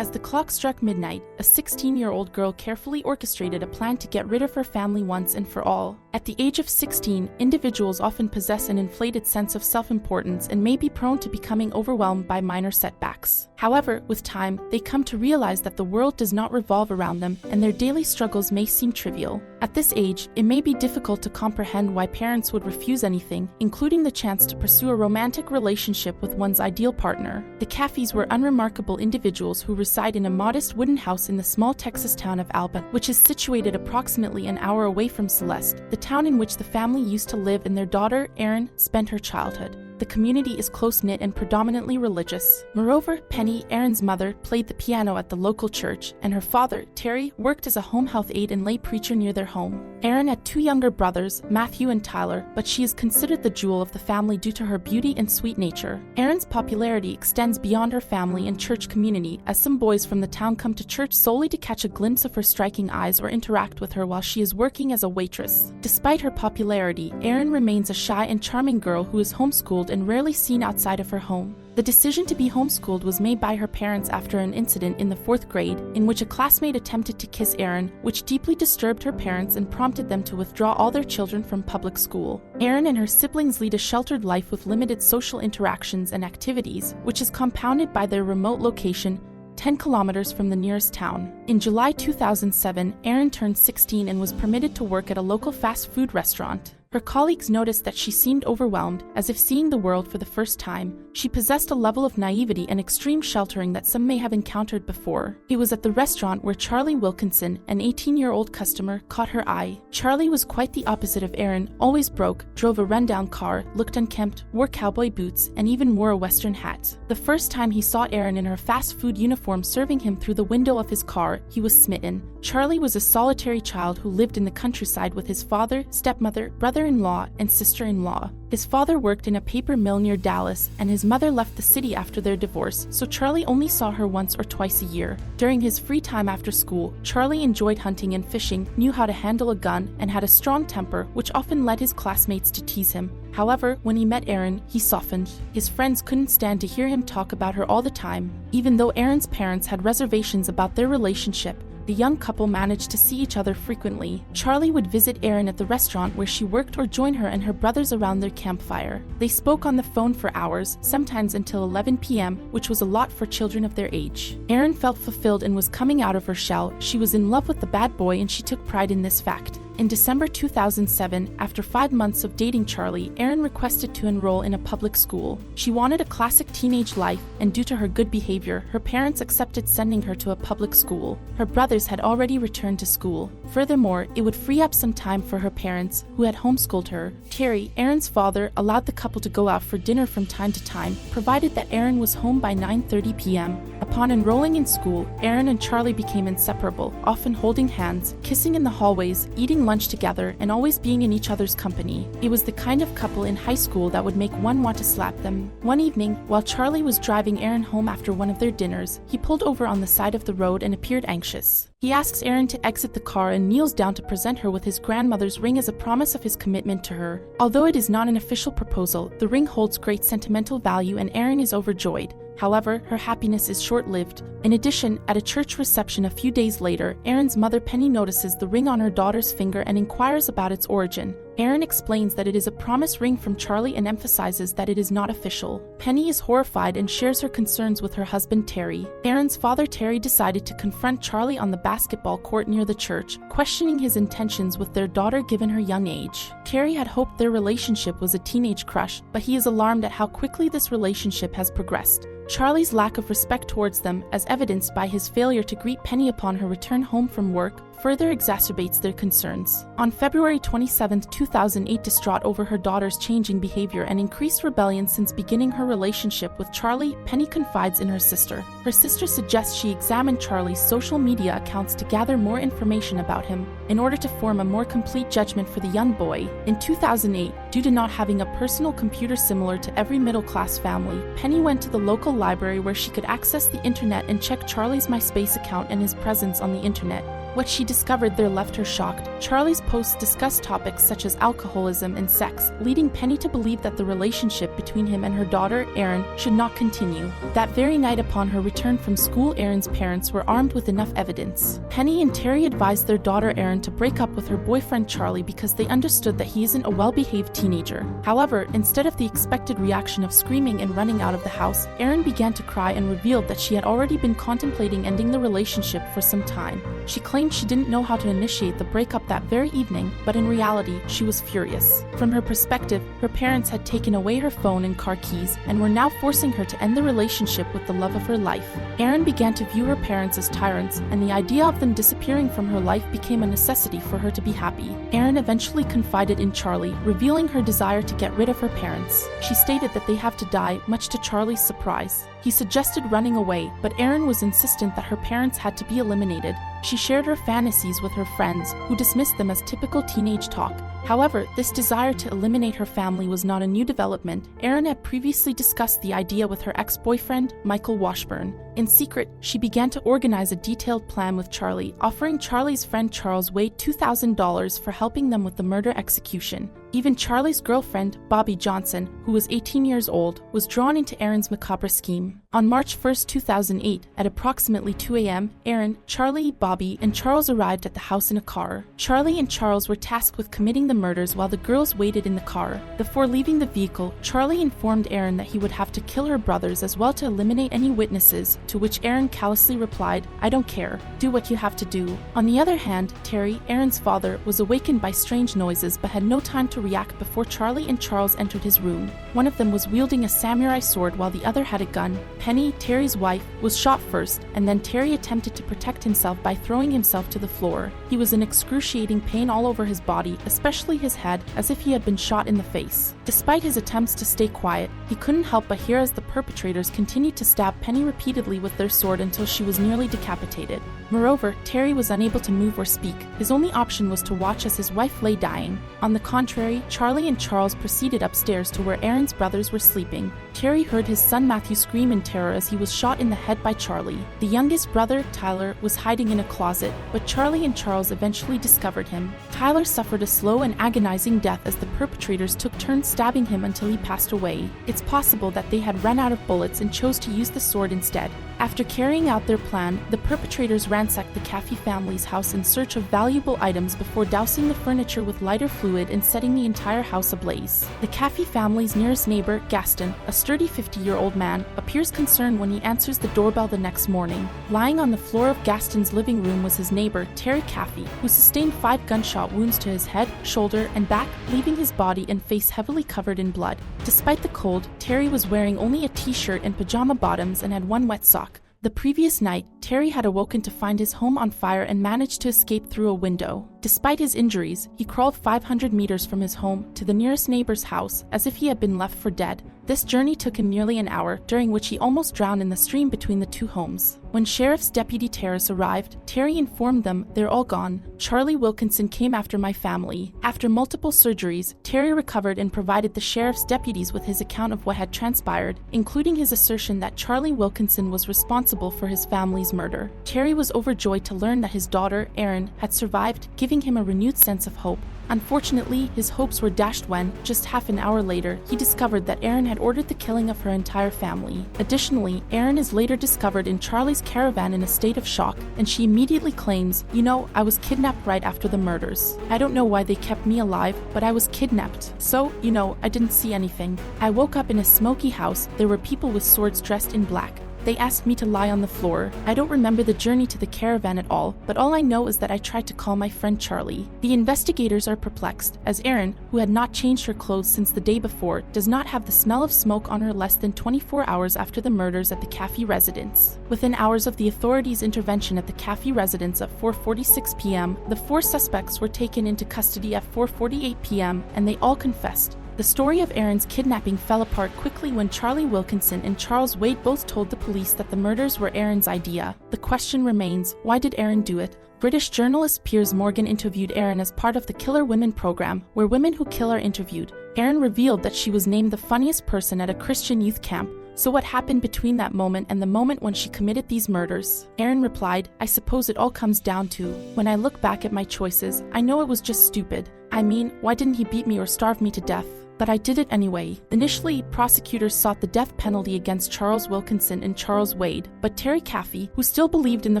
As the clock struck midnight, a 16-year-old girl carefully orchestrated a plan to get rid of her family once and for all. At the age of 16, individuals often possess an inflated sense of self-importance and may be prone to becoming overwhelmed by minor setbacks. However, with time, they come to realize that the world does not revolve around them and their daily struggles may seem trivial. At this age, it may be difficult to comprehend why parents would refuse anything, including the chance to pursue a romantic relationship with one's ideal partner. The Caffeys were unremarkable individuals who reside in a modest wooden house in the small Texas town of Alba, which is situated approximately an hour away from Celeste, the town in which the family used to live and their daughter, Erin, spent her childhood. The community is close-knit and predominantly religious. Moreover, Penny, Erin's mother, played the piano at the local church, and her father, Terry, worked as a home health aide and lay preacher near their home. Erin had two younger brothers, Matthew and Tyler, but she is considered the jewel of the family due to her beauty and sweet nature. Erin's popularity extends beyond her family and church community, as some boys from the town come to church solely to catch a glimpse of her striking eyes or interact with her while she is working as a waitress. Despite her popularity, Erin remains a shy and charming girl who is homeschooled and rarely seen outside of her home. The decision to be homeschooled was made by her parents after an incident in the 4th grade, in which a classmate attempted to kiss Erin, which deeply disturbed her parents and prompted them to withdraw all their children from public school. Erin and her siblings lead a sheltered life with limited social interactions and activities, which is compounded by their remote location, 10 kilometers from the nearest town. In July 2007, Erin turned 16 and was permitted to work at a local fast food restaurant. Her colleagues noticed that she seemed overwhelmed, as if seeing the world for the first time. She possessed a level of naivety and extreme sheltering that some may have encountered before. It was at the restaurant where Charlie Wilkinson, an 18-year-old customer, caught her eye. Charlie was quite the opposite of Erin, always broke, drove a rundown car, looked unkempt, wore cowboy boots, and even wore a Western hat. The first time he saw Erin in her fast food uniform serving him through the window of his car, he was smitten. Charlie was a solitary child who lived in the countryside with his father, stepmother, brother-in-law, and sister-in-law. His father worked in a paper mill near Dallas, and his mother left the city after their divorce, so Charlie only saw her once or twice a year. During his free time after school, Charlie enjoyed hunting and fishing, knew how to handle a gun, and had a strong temper, which often led his classmates to tease him. However, when he met Erin, he softened. His friends couldn't stand to hear him talk about her all the time. Even though Erin's parents had reservations about their relationship, the young couple managed to see each other frequently. Charlie would visit Erin at the restaurant where she worked or join her and her brothers around their campfire. They spoke on the phone for hours, sometimes until 11 p.m., which was a lot for children of their age. Erin felt fulfilled and was coming out of her shell. She was in love with the bad boy and she took pride in this fact. In December 2007, after 5 months of dating Charlie, Erin requested to enroll in a public school. She wanted a classic teenage life, and due to her good behavior, her parents accepted sending her to a public school. Her brothers had already returned to school. Furthermore, it would free up some time for her parents, who had homeschooled her. Terry, Erin's father, allowed the couple to go out for dinner from time to time, provided that Erin was home by 9:30 p.m. Upon enrolling in school, Erin and Charlie became inseparable, often holding hands, kissing in the hallways, eating lunch together, and always being in each other's company. It was the kind of couple in high school that would make one want to slap them. One evening, while Charlie was driving Erin home after one of their dinners, he pulled over on the side of the road and appeared anxious. He asks Erin to exit the car and kneels down to present her with his grandmother's ring as a promise of his commitment to her. Although it is not an official proposal, the ring holds great sentimental value and Erin is overjoyed. However, her happiness is short-lived. In addition, at a church reception a few days later, Erin's mother Penny notices the ring on her daughter's finger and inquires about its origin. Erin explains that it is a promise ring from Charlie and emphasizes that it is not official. Penny is horrified and shares her concerns with her husband Terry. Erin's father Terry decided to confront Charlie on the basketball court near the church, questioning his intentions with their daughter given her young age. Terry had hoped their relationship was a teenage crush, but he is alarmed at how quickly this relationship has progressed. Charlie's lack of respect towards them, as evidenced by his failure to greet Penny upon her return home from work, further exacerbates their concerns. On February 27, 2008, distraught over her daughter's changing behavior and increased rebellion since beginning her relationship with Charlie, Penny confides in her sister. Her sister suggests she examine Charlie's social media accounts to gather more information about him, in order to form a more complete judgment for the young boy. In 2008, due to not having a personal computer similar to every middle-class family, Penny went to the local library where she could access the internet and check Charlie's MySpace account and his presence on the internet. What she discovered there left her shocked. Charlie's posts discussed topics such as alcoholism and sex, leading Penny to believe that the relationship between him and her daughter, Erin, should not continue. That very night upon her returned from school, Erin's parents were armed with enough evidence. Penny and Terry advised their daughter Erin to break up with her boyfriend Charlie because they understood that he isn't a well-behaved teenager. However, instead of the expected reaction of screaming and running out of the house, Erin began to cry and revealed that she had already been contemplating ending the relationship for some time. She claimed she didn't know how to initiate the breakup that very evening, but in reality, she was furious. From her perspective, her parents had taken away her phone and car keys and were now forcing her to end the relationship with the love of her life. Erin began to view her parents as tyrants, and the idea of them disappearing from her life became a necessity for her to be happy. Erin eventually confided in Charlie, revealing her desire to get rid of her parents. She stated that they have to die, much to Charlie's surprise. He suggested running away, but Erin was insistent that her parents had to be eliminated. She shared her fantasies with her friends, who dismissed them as typical teenage talk. However, this desire to eliminate her family was not a new development. Erin had previously discussed the idea with her ex-boyfriend, Michael Washburn. In secret, she began to organize a detailed plan with Charlie, offering Charlie's friend Charles Wade $2,000 for helping them with the murder execution. Even Charlie's girlfriend, Bobby Johnson, who was 18 years old, was drawn into Erin's macabre scheme. On March 1, 2008, at approximately 2 a.m., Erin, Charlie, Bobby, and Charles arrived at the house in a car. Charlie and Charles were tasked with committing the murders while the girls waited in the car. Before leaving the vehicle, Charlie informed Erin that he would have to kill her brothers as well to eliminate any witnesses, to which Erin callously replied, "I don't care. Do what you have to do." On the other hand, Terry, Erin's father, was awakened by strange noises but had no time to react before Charlie and Charles entered his room. One of them was wielding a samurai sword while the other had a gun. Penny, Terry's wife, was shot first, and then Terry attempted to protect himself by throwing himself to the floor. He was in excruciating pain all over his body, especially his head, as if he had been shot in the face. Despite his attempts to stay quiet, he couldn't help but hear as the perpetrators continued to stab Penny repeatedly with their sword until she was nearly decapitated. Moreover, Terry was unable to move or speak. His only option was to watch as his wife lay dying. On the contrary, Charlie and Charles proceeded upstairs to where Erin's brothers were sleeping. Terry heard his son Matthew scream in terror as he was shot in the head by Charlie. The youngest brother, Tyler, was hiding in a closet, but Charlie and Charles eventually discovered him. Tyler suffered a slow and agonizing death as the perpetrators took turns stabbing him until he passed away. It's possible that they had run out of bullets and chose to use the sword instead. After carrying out their plan, the perpetrators ransacked the Caffey family's house in search of valuable items before dousing the furniture with lighter fluid and setting the entire house ablaze. The Caffey family's nearest neighbor, Gaston, a sturdy 50-year-old man, appears concerned when he answers the doorbell the next morning. Lying on the floor of Gaston's living room was his neighbor, Terry Caffey, who sustained 5 gunshot wounds to his head, shoulder, and back, leaving his body and face heavily covered in blood. Despite the cold, Terry was wearing only a t-shirt and pajama bottoms and had one wet sock. The previous night, Terry had awoken to find his home on fire and managed to escape through a window. Despite his injuries, he crawled 500 meters from his home to the nearest neighbor's house as if he had been left for dead. This journey took him nearly an hour, during which he almost drowned in the stream between the two homes. When Sheriff's Deputy Terrace arrived, Terry informed them they're all gone. Charlie Wilkinson came after my family. After multiple surgeries, Terry recovered and provided the sheriff's deputies with his account of what had transpired, including his assertion that Charlie Wilkinson was responsible for his family's murder. Terry was overjoyed to learn that his daughter, Erin, had survived, giving him a renewed sense of hope. Unfortunately, his hopes were dashed when, just half an hour later, he discovered that Erin had ordered the killing of her entire family. Additionally, Erin is later discovered in Charlie's caravan in a state of shock, and she immediately claims, "You know, I was kidnapped right after the murders. I don't know why they kept me alive, but I was kidnapped. So, you know, I didn't see anything. I woke up in a smoky house. There were people with swords dressed in black. They asked me to lie on the floor. I don't remember the journey to the caravan at all, but all I know is that I tried to call my friend Charlie." The investigators are perplexed, as Erin, who had not changed her clothes since the day before, does not have the smell of smoke on her less than 24 hours after the murders at the Caffey residence. Within hours of the authorities' intervention at the Caffey residence at 4:46 p.m., the 4 suspects were taken into custody at 4:48 p.m., and they all confessed. The story of Erin's kidnapping fell apart quickly when Charlie Wilkinson and Charles Wade both told the police that the murders were Erin's idea. The question remains, why did Erin do it? British journalist Piers Morgan interviewed Erin as part of the Killer Women program, where women who kill are interviewed. Erin revealed that she was named the funniest person at a Christian youth camp. So what happened between that moment and the moment when she committed these murders? Erin replied, "I suppose it all comes down to, when I look back at my choices, I know it was just stupid. I mean, why didn't he beat me or starve me to death? but I did it anyway. Initially, prosecutors sought the death penalty against Charles Wilkinson and Charles Wade, but Terry Caffey, who still believed in the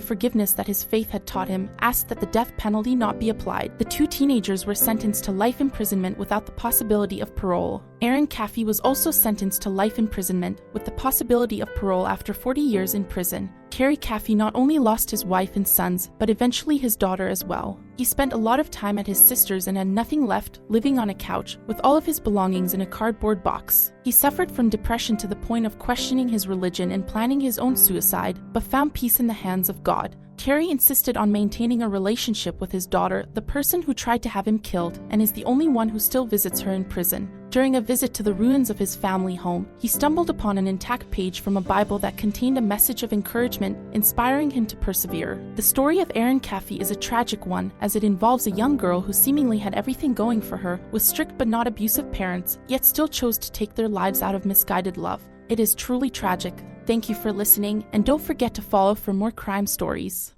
forgiveness that his faith had taught him, asked that the death penalty not be applied. The two teenagers were sentenced to life imprisonment without the possibility of parole. Erin Caffey was also sentenced to life imprisonment, with the possibility of parole after 40 years in prison. Terry Caffey not only lost his wife and sons, but eventually his daughter as well. He spent a lot of time at his sister's and had nothing left, living on a couch, with all of his belongings in a cardboard box. He suffered from depression to the point of questioning his religion and planning his own suicide, but found peace in the hands of God. Terry insisted on maintaining a relationship with his daughter, the person who tried to have him killed, and is the only one who still visits her in prison. During a visit to the ruins of his family home, he stumbled upon an intact page from a Bible that contained a message of encouragement, inspiring him to persevere. The story of Erin Caffey is a tragic one, as it involves a young girl who seemingly had everything going for her, with strict but not abusive parents, yet still chose to take their lives out of misguided love. It is truly tragic. Thank you for listening, and don't forget to follow for more crime stories.